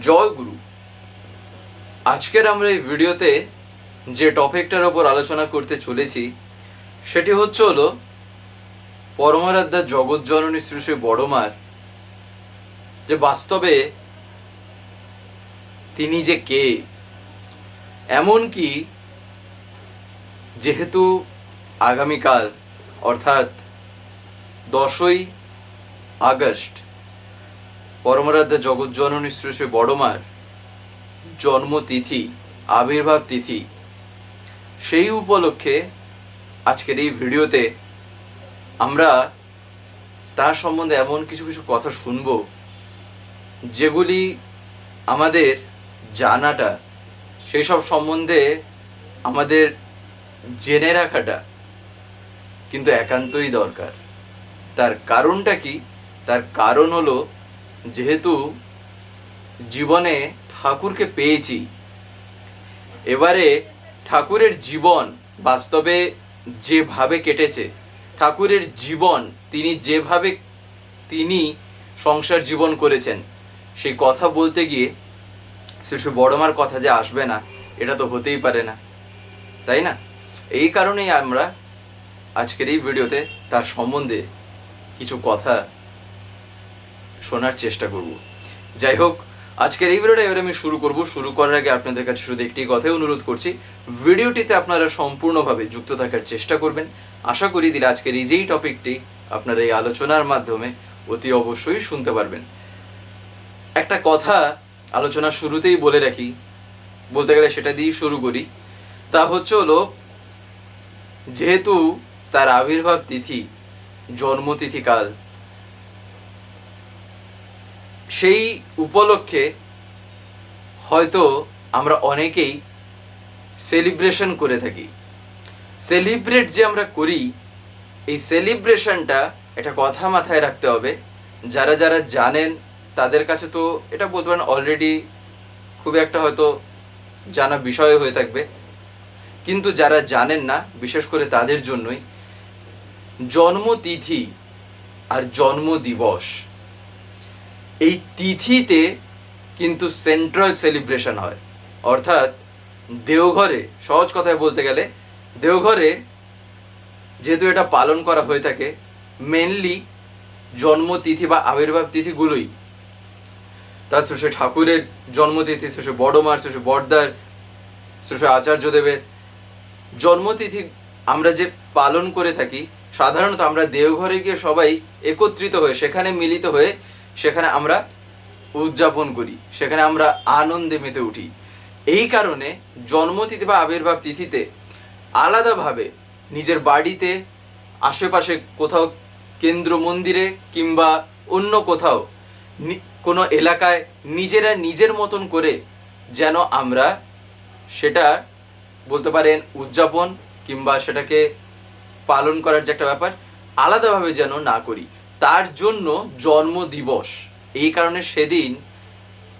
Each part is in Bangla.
জয় গুরু। আজকের আমরা এই ভিডিওতে যে টপিকটার ওপর আলোচনা করতে চলেছি সেটি হলো পরমারাধ্যা জগৎজননী শ্রী শ্রী বড়মার যে বাস্তবে তিনি যে কে, এমনকি যেহেতু আগামীকাল অর্থাৎ 10ই আগস্ট পরমারাধ্যা জগৎজননী শ্রী শ্রী বড়মার জন্মতিথি, আবির্ভাব তিথি, সেই উপলক্ষে আজকের এই ভিডিওতে আমরা তার সম্বন্ধে এমন কিছু কিছু কথা শুনব যেগুলি আমাদের জানাটা, সেই সব সম্বন্ধে আমাদের জেনে রাখাটা কিন্তু একান্তই দরকার। তার কারণটা কি? তার কারণ হলো, যেহেতু জীবনে ঠাকুরকে পেয়েছি, এবারে ঠাকুরের জীবন বাস্তবে যেভাবে কেটেছে, ঠাকুরের জীবন তিনি সংসার জীবন করেছেন, সেই কথা বলতে গিয়ে শ্রী শ্রী বড়মার কথা যে আসবে না, এটা তো হতেই পারে না, তাই না? এই কারণেই আমরা আজকের এই ভিডিওতে তার সম্বন্ধে কিছু কথা শোনার চেষ্টা করব। যাই হোক, আজকের এই ভিডিওটা এবারে আমি শুরু করার আগে আপনাদের কাছে শুধু একটি কথাই অনুরোধ করছি, ভিডিওটিতে আপনারা সম্পূর্ণভাবে যুক্ত থাকার চেষ্টা করবেন। আশা করি দিলে আজকের এই যেই টপিকটি আপনারা এই আলোচনার মাধ্যমে অতি অবশ্যই শুনতে পারবেন। একটা কথা আলোচনা শুরুতেই বলে রাখি, বলতে গেলে সেটা দিয়েই শুরু করি। তা হলো, যেহেতু তার আবির্ভাব তিথি, জন্মতিথি কাল, সেই উপলক্ষে হয়তো আমরা অনেকেই সেলিব্রেশন করে থাকি। সেলিব্রেট যে আমরা করি, এই সেলিব্রেশনটা একটা কথা মাথায় রাখতে হবে। যারা যারা জানেন তাদের কাছে তো এটা বলতে পারেন অলরেডি খুব একটা হয়তো জানা বিষয় হয়ে থাকবে, কিন্তু যারা জানেন না, বিশেষ করে তাদের জন্যই জন্মতিথি আর জন্মদিবস, এই তিথিতে কিন্তু সেন্ট্রাল সেলিব্রেশন হয়। অর্থাৎ দেওঘরে, সহজ কথায় বলতে গেলে দেওঘরে যেহেতু এটা পালন করা হয়ে থাকে, মেনলি জন্মতিথি বা আবির্ভাব তিথিগুলোই, তার শ্রী ঠাকুরের জন্মতিথি, শ্রী বড়মার, শ্রী বড়দার, শ্রী আচার্যদেবের জন্মতিথি আমরা যে পালন করে থাকি, সাধারণত আমরা দেওঘরে গিয়ে সবাই একত্রিত হয়ে, সেখানে মিলিত হয়ে, সেখানে আমরা উদযাপন করি, সেখানে আমরা আনন্দে মেতে উঠি। এই কারণে জন্মতিথি বা আবির্ভাব তিথিতে আলাদাভাবে নিজের বাড়িতে, আশেপাশে কোথাও কেন্দ্র মন্দিরে কিংবা অন্য কোথাও কোনো এলাকায় নিজেরা নিজের মতন করে যেন আমরা সেটা বলতে পারেন উদযাপন কিংবা সেটাকে পালন করার যে একটা ব্যাপার, আলাদাভাবে যেন না করি, তার জন্য জন্মদিবস। এই কারণে সেদিন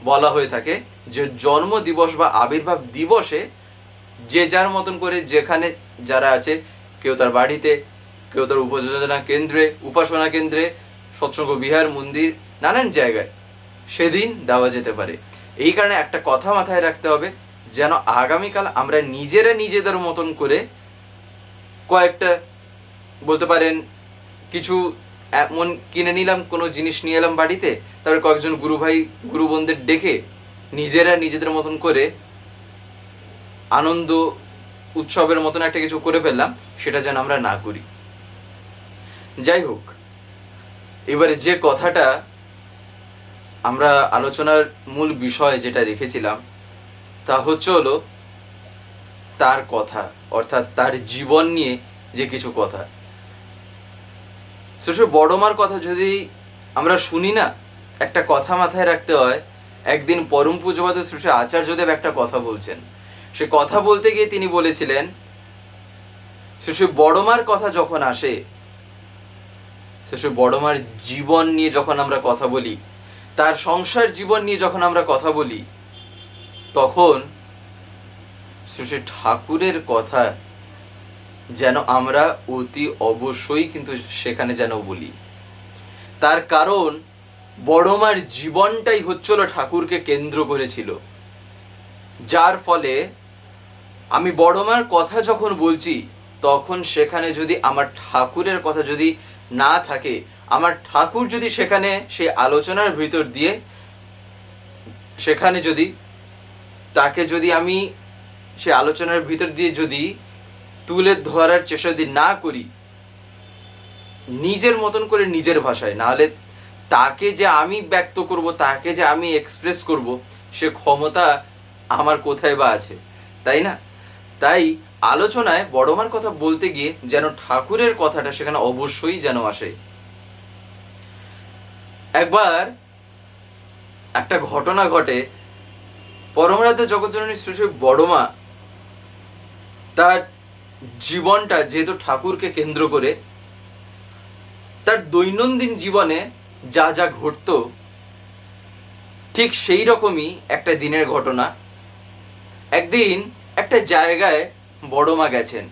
বলা হয়ে থাকে যে জন্মদিবস বা আবির্ভাব দিবসে যে যার মতন করে যেখানে যারা আছে, কেউ তার বাড়িতে, কেউ তার উপযোজনা কেন্দ্রে, উপাসনা কেন্দ্রে, সৎসঙ্গ বিহার, মন্দির, নানান জায়গায় সেদিন দেওয়া যেতে পারে। এই কারণে একটা কথা মাথায় রাখতে হবে, যেন আগামীকাল আমরা নিজেরা নিজেদের মতন করে কয়েকটা বলতে পারেন কিছু এমন কিনে নিলাম, কোনো জিনিস নিয়ে এলাম বাড়িতে, তারপরে কয়েকজন গুরু ভাই গুরু বোনদের ডেকে নিজেরা নিজেদের মতন করে আনন্দ উৎসবের মতন একটা কিছু করে ফেললাম, সেটা যেন আমরা না করি। যাই হোক, এবারে যে কথাটা আমরা আলোচনার মূল বিষয় যেটা রেখেছিলাম, তা হলো তার কথা, অর্থাৎ তার জীবন নিয়ে যে কিছু কথা। শ্রী বড়মার কথা যদি আমরা শুনি না, একটা কথা মাথায় রাখতে হয়। একদিন পরম পূজ্যপাদ শ্রী আচার্যদেব একটা কথা বলছেন, সে কথা বলতে গিয়ে তিনি বলেছিলেন, শ্রী বড়মার কথা যখন আসে, শ্রী বড়মার জীবন নিয়ে যখন আমরা কথা বলি, তার সংসার জীবন নিয়ে যখন আমরা কথা বলি, তখন শ্রী ঠাকুরের কথা যেন আমরা অতি অবশ্যই কিন্তু সেখানে যেন বলি। তার কারণ বড়মার জীবনটাই হচ্ছিল ঠাকুরকে কেন্দ্র করেছিল, যার ফলে আমি বড়মার কথা যখন বলছি তখন সেখানে যদি আমার ঠাকুরের কথা যদি না থাকে, আমার ঠাকুর যদি সেখানে সেই আলোচনার ভিতর দিয়ে সেখানে যদি তাকে যদি আমি সে আলোচনার ভিতর দিয়ে যদি তুলে ধরার চেষ্টা যদি না করি নিজের মতন করে নিজের ভাষায়, নাহলে তাকে যে আমি ব্যক্ত করব, তাকে যে আমি এক্সপ্রেস করব, সে ক্ষমতা আমার কোথায় বা আছে, তাই না? তাই আলোচনায় বড়মার কথা বলতে গিয়ে যেন ঠাকুরের কথাটা সেখানে অবশ্যই যেন আসে। একবার একটা ঘটনা ঘটে, পরমারাধ্য জগৎজননী শ্রী শ্রী বড়মা তার জীবনটা যেহেতু ঠাকুরকে কেন্দ্র করে, তার দৈনন্দিন জীবনে যা যা ঘটতো ঠিক সেই রকমই একটা দিনের ঘটনা। একদিন একটা জায়গায় বড়মা গেছেন,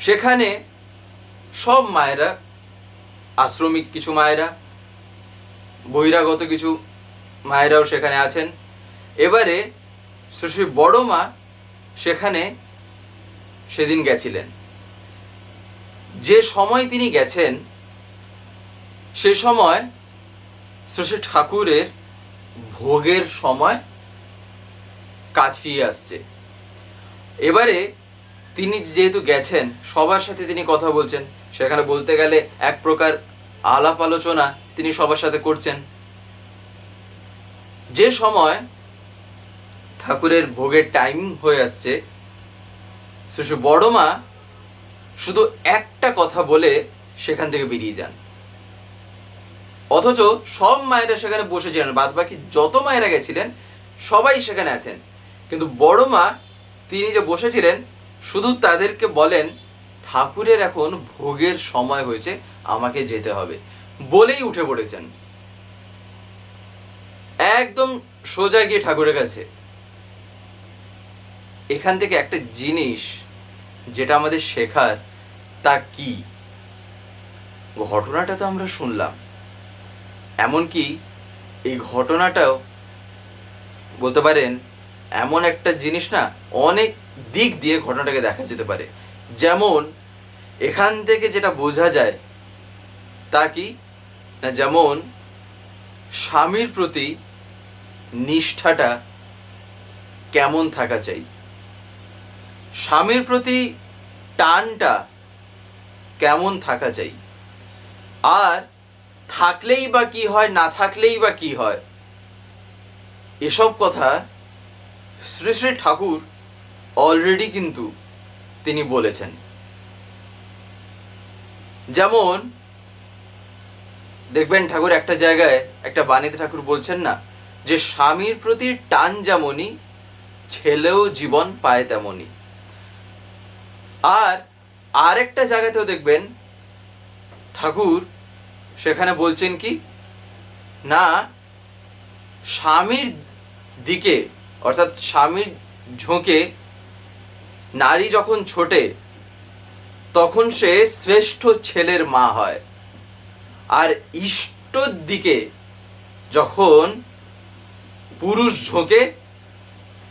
সেখানে সব মায়েরা, আশ্রমিক কিছু মায়েরা, বহিরাগত কিছু মায়েরাও সেখানে আছেন। এবারে শ্রী শ্রী বড়মা সেখানে সেদিন গেছিলেন। যে সময় তিনি গেছেন সে সময় শ্রী শ্রী ঠাকুরের ভোগের সময় কাছিয়ে আসছে। এবারে তিনি যেহেতু গেছেন, সবার সাথে তিনি কথা বলছেন, সেখানে বলতে গেলে এক প্রকার আলাপ আলোচনা তিনি সবার সাথে করছেন। যে সময় ঠাকুরের ভোগের টাইম হয়ে আসছে, শ্রী শ্রী বড়মা শুধু একটা কথা বলে সেখান থেকে বেরিয়ে যান। অথচ সব মায়েরা সেখানে বসেছিলেন, বাদ বাকি যত মায়েরা গেছিলেন সবাই সেখানে আছেন, কিন্তু বড়মা তিনি যে বসেছিলেন শুধু তাদেরকে বলেন ঠাকুরের এখন ভোগের সময় হয়েছে, আমাকে যেতে হবে, বলেই উঠে পড়েছেন একদম সোজা গিয়ে ঠাকুরের কাছে। এখান থেকে একটা জিনিস যেটা আমাদের শেখার, তা কি? ঘটনাটা তো আমরা শুনলাম, এমনকি এই ঘটনাটাও বলতে পারেন এমন একটা জিনিস না, অনেক দিক দিয়ে ঘটনাটাকে দেখা যেতে পারে। যেমন এখান থেকে যেটা বোঝা যায় তা কি না, যেমন স্বামীর প্রতি নিষ্ঠাটা কেমন থাকা চাই, স্বামীর প্রতি টানটা কেমন থাকা চাই, আর থাকলেই বা কি হয়, না থাকলেই বা কি হয়, এসব কথা শ্রী শ্রী ঠাকুর অলরেডি কিন্তু তিনি বলেছেন। যেমন দেখবেন ঠাকুর একটা জায়গায় একটা বাণীতে ঠাকুর বলছেন না, যে স্বামীর প্রতি টান যেমনই, ছেলেও জীবন পায় তেমনই। আর আরেকটা জায়গাতেও দেখবেন ঠাকুর সেখানে বলছেন কি না, স্বামীর দিকে অর্থাৎ স্বামীর ঝোঁকে নারী যখন ছোটে তখন সে শ্রেষ্ঠ ছেলের মা হয়, আর ইষ্টর দিকে যখন পুরুষ ঝোঁকে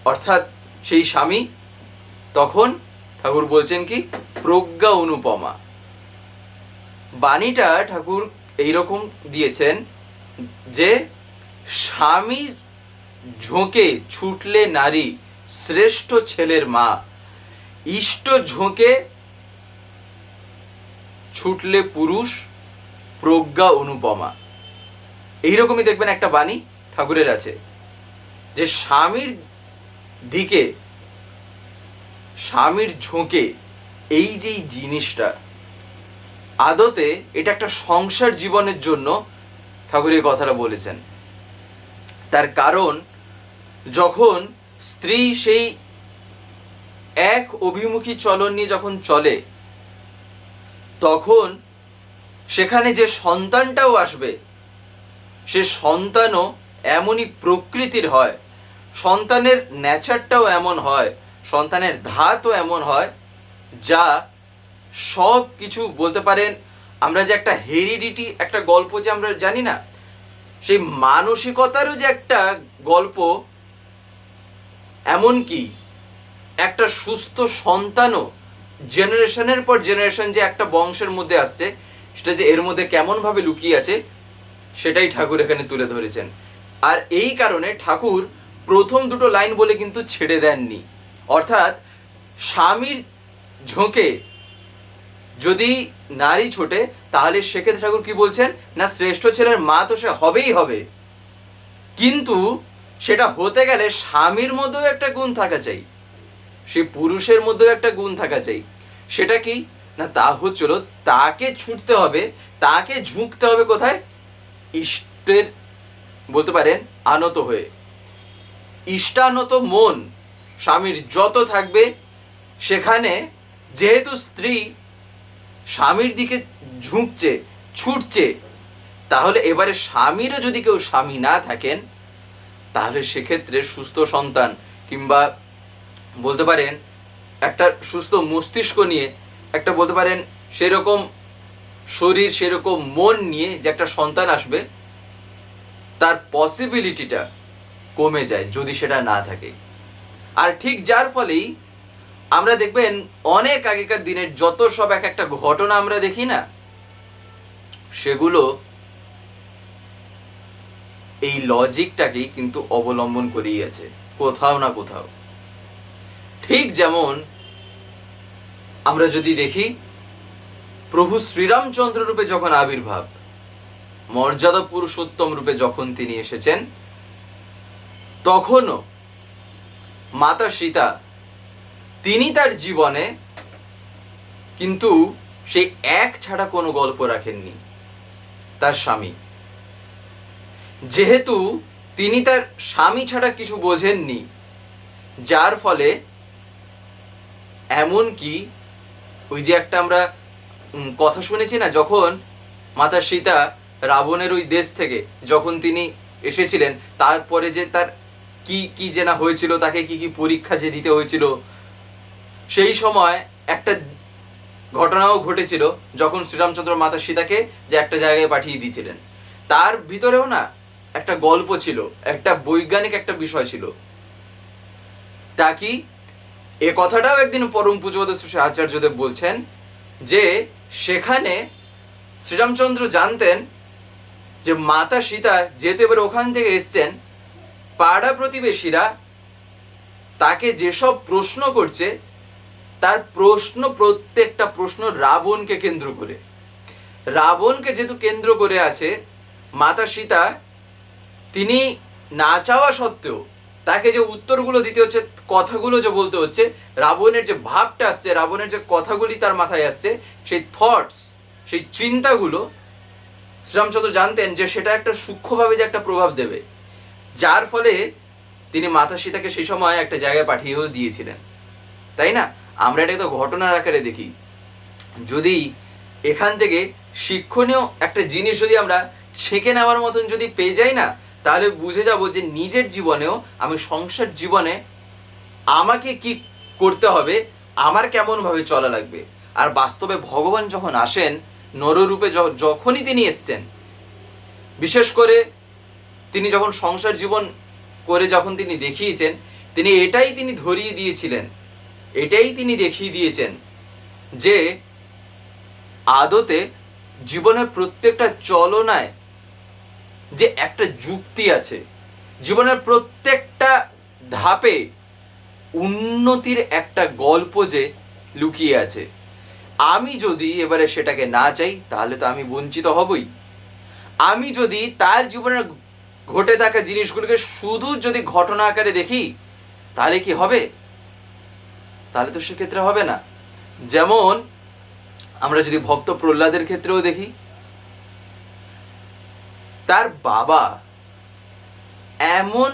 অর্থাৎ সেই স্বামী, তখন ঠাকুর বলছেন কি প্রজ্ঞা অনুপমা। বাণীটা ঠাকুর এইরকম দিয়েছেন যে স্বামীর ঝোঁকে ছুটলে নারী শ্রেষ্ঠ ছেলের মা, ইষ্ট ঝোঁকে ছুটলে পুরুষ প্রজ্ঞা অনুপমা। এইরকমই দেখবেন একটা বাণী ঠাকুরের আছে, যে স্বামীর দিকে, স্বামীর ঝোঁকে, এই যে জিনিসটা আদতে এটা একটা সংসার জীবনের জন্য ঠাকুর এই কথাটা বলেছেন। তার কারণ যখন স্ত্রী সেই এক অভিমুখী চলন নিয়ে যখন চলে, তখন সেখানে যে সন্তানটাও আসবে সে সন্তানও এমনই প্রকৃতির হয়, সন্তানের নেচারটাও এমন হয়, সন্তানের ধাতও এমন হয়, যা সব কিছু বলতে পারেন আমরা যে একটা হেরিডিটি একটা গল্প যে আমরা জানি না, সেই মানসিকতারও যে একটা গল্প, এমনকি একটা সুস্থ সন্তানও জেনারেশনের পর জেনারেশন যে একটা বংশের মধ্যে আসছে, সেটা যে এর মধ্যে কেমনভাবে লুকিয়ে আছে সেটাই ঠাকুর এখানে তুলে ধরেছেন। আর এই কারণে ঠাকুর প্রথম দুটো লাইন বলে কিন্তু ছেড়ে দেননি। অর্থাৎ স্বামীর ঝোঁকে যদি নারী ছোটে, তাহলে সেক্ষেত্রে ঠাকুর কি বলছেন না, শ্রেষ্ঠ ছেলের মা তো সে হবেই হবে, কিন্তু সেটা হতে গেলে স্বামীর মধ্যেও একটা গুণ থাকা চাই, সেই পুরুষের মধ্যেও একটা গুণ থাকা চাই। সেটা কি না, তা হচ্ছিল তাকে ছুটতে হবে, তাকে ঝুঁকতে হবে কোথায়, ইষ্টের বলতে পারেন আনত হয়ে। ইষ্টানত মন স্বামীর যত থাকবে, সেখানে যেহেতু স্ত্রী স্বামীর দিকে ঝুঁকছে, ছুটছে, তাহলে এবারে স্বামীরও যদি কেউ স্বামী না থাকেন, তাহলে সেক্ষেত্রে সুস্থ সন্তান কিংবা বলতে পারেন একটা সুস্থ মস্তিষ্ক নিয়ে, একটা বলতে পারেন সেরকম শরীর সেরকম মন নিয়ে যে একটা সন্তান আসবে, তার পসিবিলিটিটা কমে যায় যদি সেটা না থাকে। আর ঠিক যার ফলেই আমরা দেখবেন অনেক আগেকার দিনের যত সব এক একটা ঘটনা আমরা দেখি না, সেগুলো এই লজিকটাকেই কিন্তু অবলম্বন করেই আছে কোথাও না কোথাও। ঠিক যেমন আমরা যদি দেখি প্রভু শ্রীরামচন্দ্র রূপে যখন আবির্ভাব, মর্যাদা পুরুষোত্তম রূপে যখন তিনি এসেছেন, তখনও মাতা সীতা তিনি তার জীবনে কিন্তু সেই এক ছাড়া কোনো গল্প রাখেননি। তার স্বামী, যেহেতু তিনি তার স্বামী ছাড়া কিছু বোঝেননি, যার ফলে এমনকি ওই যে একটা আমরা কথা শুনেছি না, যখন মাতা সীতা রাবণের ওই দেশ থেকে যখন তিনি এসেছিলেন, তারপরে যে তার কি কি যে না হয়েছিল, তাকে কি কি পরীক্ষা যে দিতে হয়েছিল, সেই সময় একটা ঘটনাও ঘটেছিল যখন শ্রীরামচন্দ্র মাতা সীতাকে যে একটা জায়গায় পাঠিয়ে দিয়েছিলেন, তার ভিতরেও না একটা গল্প ছিল, একটা বৈজ্ঞানিক একটা বিষয় ছিল। তা কি, এ কথাটাও একদিন পরম পূজ্যপাদ শ্রী আচার্যদেব বলছেন যে সেখানে শ্রীরামচন্দ্র জানতেন যে মাতা সীতা যেহেতু এবার ওখান থেকে এসছেন, পাড়া প্রতিবেশীরা তাকে যেসব প্রশ্ন করছে, তার প্রশ্ন প্রত্যেকটা প্রশ্ন রাবণকে কেন্দ্র করে। রাবণকে যেহেতু কেন্দ্র করে আছে, মাতা সীতা তিনি না চাওয়া সত্ত্বেও তাকে যে উত্তরগুলো দিতে হচ্ছে, কথাগুলো যে বলতে হচ্ছে, রাবণের যে ভাবটা আসছে, রাবণের যে কথাগুলি তার মাথায় আসছে, সেই থটস, সেই চিন্তাগুলো শ্রীরামচন্দ্র জানতেন যে সেটা একটা সূক্ষ্মভাবে যে একটা প্রভাব দেবে, যার ফলে তিনি মাতা সীতাকে সেই সময় একটা জায়গায় পাঠিয়েও দিয়েছিলেন। তাই না? আমরা এটা তো ঘটনার আকারে দেখি। যদি এখান থেকে শিক্ষণীয় একটা জিনিস যদি আমরা ছেঁকে নেওয়ার মতন যদি পেয়ে যাই না, তাহলে বুঝে যাব যে নিজের জীবনেও আমি সংসার জীবনে আমাকে কি করতে হবে, আমার কেমনভাবে চলা লাগবে। আর বাস্তবে ভগবান যখন আসেন নররূপে, যখনই তিনি এসছেন, বিশেষ করে তিনি যখন সংসার জীবন করে যখন তিনি দেখিয়েছেন, তিনি এটাই তিনি ধরিয়ে দিয়েছিলেন, এটাই তিনি দেখিয়ে দিয়েছেন যে আদতে জীবনের প্রত্যেকটা চলনায় যে একটা যুক্তি আছে, জীবনের প্রত্যেকটা ধাপে উন্নতির একটা গল্প যে লুকিয়ে আছে। আমি যদি এবারে সেটাকে না চাই, তাহলে তো আমি বঞ্চিত হবই। আমি যদি তার জীবনের ঘটে থাকা জিনিসগুলোকে শুধু যদি ঘটনা আকারে দেখি, তাহলে কি হবে? তাহলে তো সেক্ষেত্রে হবে না। যেমন আমরা যদি ভক্ত প্রহ্লাদের ক্ষেত্রেও দেখি, তার বাবা এমন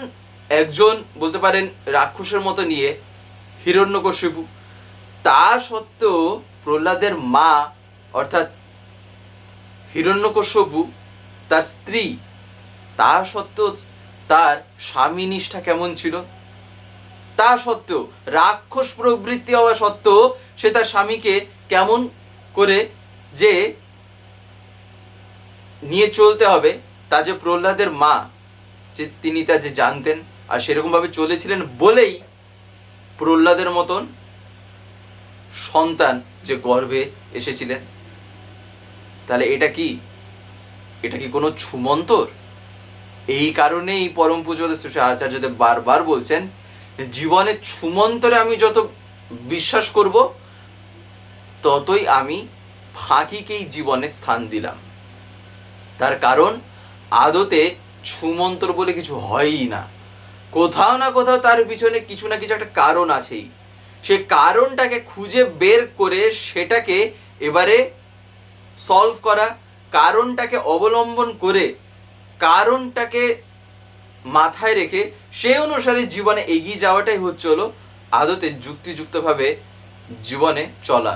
একজন বলতে পারেন রাক্ষসের মতো নিয়ে, হিরণ্যকশিপু, তা সত্ত্বেও প্রহ্লাদের মা অর্থাৎ হিরণ্যকশিপু তার স্ত্রী, তা সত্ত্বেও তার স্বামী নিষ্ঠা কেমন ছিল, তা সত্ত্বেও রাক্ষস প্রবৃত্তি হওয়া সত্ত্বেও সে তার স্বামীকে কেমন করে যে নিয়ে চলতে হবে তা যে প্রহ্লাদের মা, যে তিনি তা যে জানতেন আর সেরকমভাবে চলেছিলেন বলেই প্রহ্লাদের মতন সন্তান যে গর্ভে এসেছিলেন। তাহলে এটা কি কোনো ছুমন্তর? এই কারণেই পরম পূজ্য শ্রী আচার্যদেব বারবার বলছেন, জীবনে ছুমন্তরে আমি যত বিশ্বাস করব ততই আমি ফাঁকিকেই জীবনে স্থান দিলাম। তার কারণ আদতে ছুমন্তর বলে কিছু হয়ই না, কোথাও না কোথাও তার পিছনে কিছু না কিছু একটা কারণ আছেই। সে কারণটাকে খুঁজে বের করে সেটাকে এবারে সলভ করা, কারণটাকে অবলম্বন করে কারণটাকে মাথায় রেখে সেই অনুসারে জীবনে এগিয়ে যাওয়াটাই হচ্ছে হলো আদতে যুক্তিযুক্তভাবে জীবনে চলা।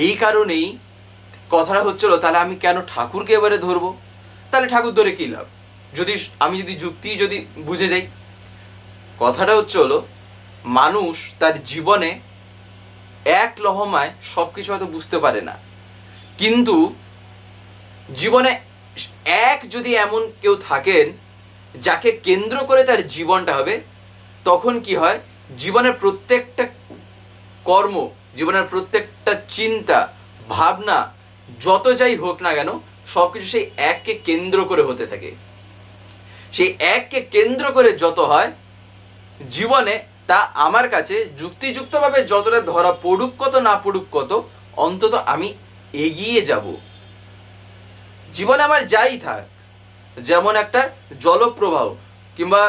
এই কারণেই কথাটা হচ্ছিল, তাহলে আমি কেন ঠাকুরকে এবারে ধরবো? তাহলে ঠাকুর ধরে কী লাভ, আমি যদি যুক্তি বুঝে যাই? কথাটা হচ্ছে হলো, মানুষ তার জীবনে এক লহমায় সব কিছু হয়তো বুঝতে পারে না, কিন্তু জীবনে যদি এমন কেউ থাকেন যাকে কেন্দ্র করে তার জীবনটা হবে, তখন কি হয়, জীবনের প্রত্যেকটা কর্ম, জীবনের প্রত্যেকটা চিন্তা ভাবনা যত যাই হোক না কেন, সব কিছু সেই এককে কেন্দ্র করে হতে থাকে। সেই এককে কেন্দ্র করে যত হয় জীবনে, তা আমার কাছে যুক্তিযুক্তভাবে যতটা ধরা পড়ুক কত না পড়ুক কত, অন্তত আমি এগিয়ে যাব। জীবনে আমার যাই থাক, যেমন একটা জলপ্রবাহ কিংবা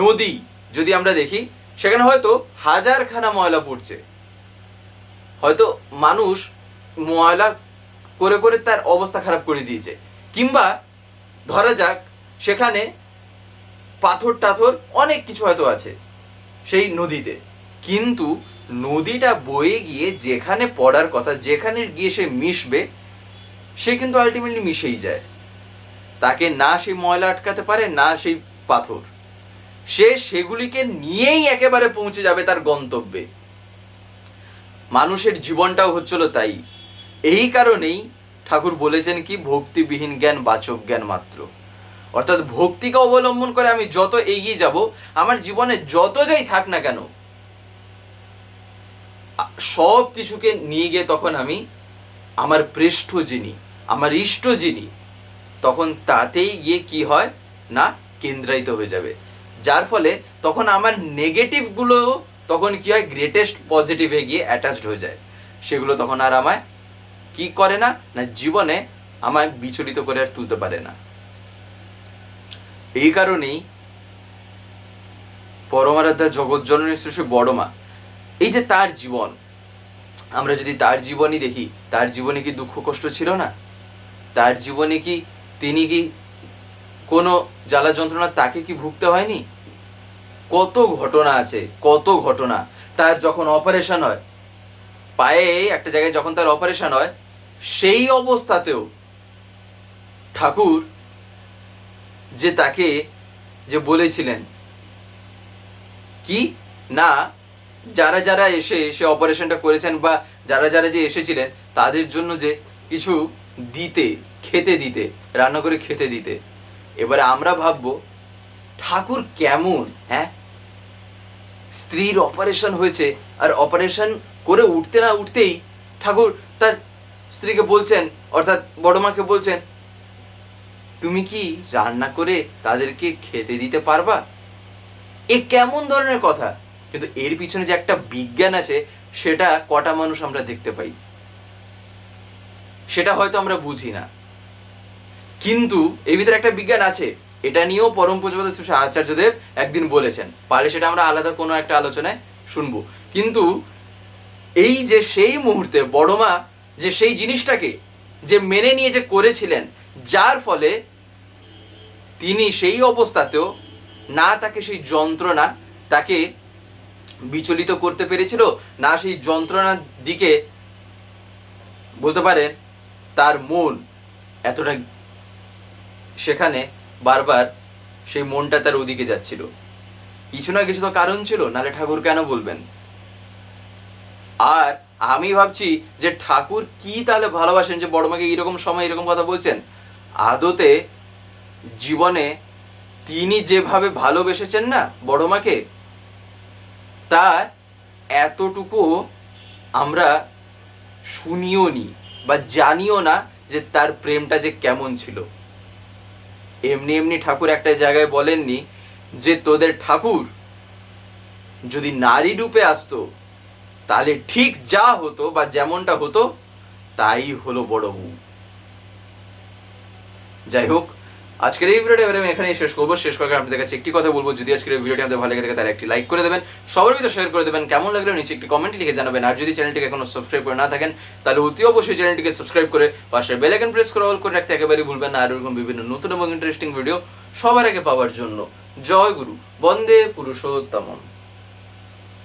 নদী যদি আমরা দেখি, সেখানে হয়তো হাজারখানা ময়লা পড়ছে, হয়তো মানুষ ময়লা করে করে তার অবস্থা খারাপ করে দিয়েছে, কিংবা ধরা যাক সেখানে পাথর টাথর অনেক কিছু হয়তো আছে সেই নদীতে, কিন্তু নদীটা বয়ে গিয়ে যেখানে পড়ার কথা, যেখানে গিয়ে সে মিশবে, সে কিন্তু আলটিমেটলি মিশেই যায়। তাকে না সেই ময়লা আটকাতে পারে, না সেই পাথর, সে সেগুলিকে নিয়েই একেবারে পৌঁছে যাবে তার গন্তব্যে। মানুষের জীবনটাও হচ্ছিল তাই। এই কারণেই ঠাকুর বলেছেন কি, ভক্তিবিহীন জ্ঞান বাচক জ্ঞান মাত্র। অর্থাৎ ভক্তিকে অবলম্বন করে আমি যত এগিয়ে যাব, আমার জীবনে যত যাই থাক না কেন, সব কিছুকে নিয়ে গিয়ে তখন আমি আমার পৃষ্ঠ যিনি, আমার ইষ্ট যিনি, তখন তাতেই গিয়ে কি হয় না, কেন্দ্রায়িত হয়ে যাবে। যার ফলে তখন আমার নেগেটিভগুলো তখন কি হয়, গ্রেটেস্ট পজিটিভে গিয়ে অ্যাটাচড হয়ে যায়। সেগুলো তখন আর আমায় কি করে না, জীবনে আমায় বিচলিত করে আর তুলতে পারে না। এই কারণেই পরমারাধ্যা জগৎজননী শ্রী শ্রী বড়মা, এই যে তার জীবন, আমরা যদি তার জীবনই দেখি, তার জীবনে কি দুঃখ কষ্ট ছিল না? তার জীবনে কি তিনি কি কোনো জ্বালা যন্ত্রণা তাকে কি ভুগতে হয়নি? কত ঘটনা আছে, কত ঘটনা। তার যখন অপারেশন হয়, পায়ে একটা জায়গায় যখন তার অপারেশন হয়, সেই অবস্থাতেও ঠাকুর যে তাকে যে বলেছিলেন কি না, যারা যারা এসে সে অপারেশনটা করেছেন বা যারা যারা যে এসেছিলেন তাদের জন্য যে কিছু দিতে, খেতে দিতে, রান্না করে খেতে দিতে। এবারে আমরা ভাববো ঠাকুর কেমন, হ্যাঁ, স্ত্রীর অপারেশন হয়েছে আর অপারেশন করে উঠতে না উঠতেই ঠাকুর তার স্ত্রীকে বলছেন, অর্থাৎ বড়মাকে বলছেন, তুমি কি রান্না করে তাদেরকে খেতে দিতে পারবা? এ কেমন ধরনের কথা? কিন্তু এর পিছনে যে একটা বিজ্ঞান আছে, সেটা কটা মানুষ আমরা দেখতে পাই? সেটা হয়তো আমরা বুঝি না, কিন্তু এর ভিতরে একটা বিজ্ঞান আছে। এটা নিয়েও পরম পূজ্যপাদ শ্রী আচার্যদেব একদিন বলেছেন, পারলে সেটা আমরা আলাদা কোনো একটা আলোচনায় শুনবো। কিন্তু এই যে সেই মুহূর্তে বড়মা যে সেই জিনিসটাকে যে মেনে নিয়ে যে করেছিলেন, যার ফলে তিনি সেই অবস্থাতেও না তাকে সেই যন্ত্রণা তাকে বিচলিত করতে পেরেছিল, না সেই যন্ত্রণার দিকে বলতে পারেন তার মন এতটা সেখানে বারবার সেই মনটা তার ওদিকে যাচ্ছিল। কিছু না কিছু তো কারণ ছিল, নাহলে ঠাকুর কেন বলবেন? আর আমি ভাবছি যে ঠাকুর কি তাহলে ভালোবাসেন যে বড়মাকে এরকম সময় এরকম কথা বলছেন? আদতে জীবনে তিনি যেভাবে ভালোবেসেছেন না বড় মাকে, তার এতটুকু আমরা শুনিও নি বা জানিও না যে তার প্রেমটা যে কেমন ছিল। এমনি এমনি ঠাকুর একটা জায়গায় বলেননি যে তোদের ঠাকুর যদি নারী রূপে আসতো তাহলে ঠিক যা হতো বা যেমনটা হতো তাই হলো বড় বউ। যাই হোক, আজকের এই ভিডিওটা এবারে আমি এখানেই শেষ করবো। শেষ করার আপনাদের কাছে একটি কথা বলবো, যদি আজকের এই ভিডিওটি আমাদের ভালো লেগে থাকে তাহলে একটি লাইক করে দেবেন, সবার ভিতরে শেয়ার করে দেবেন, কেমন লাগলো নিচে একটি কমেন্ট লিখে জানাবেন। আর যদি চ্যানেলটিকে এখনো সাবস্ক্রাইব করে না থাকেন তাহলে অতি অবশ্যই চ্যানেলটিকে সাবস্ক্রাইব করে পাশে বেল আইকন প্রেস করে অল করে রাখতে একেবারেই ভুলবেন না, আর এরকম বিভিন্ন নতুন এবং ইন্টারেস্টিং ভিডিও সবার আগে পাওয়ার জন্য। জয় গুরু, বন্দে পুরুষোত্তমম।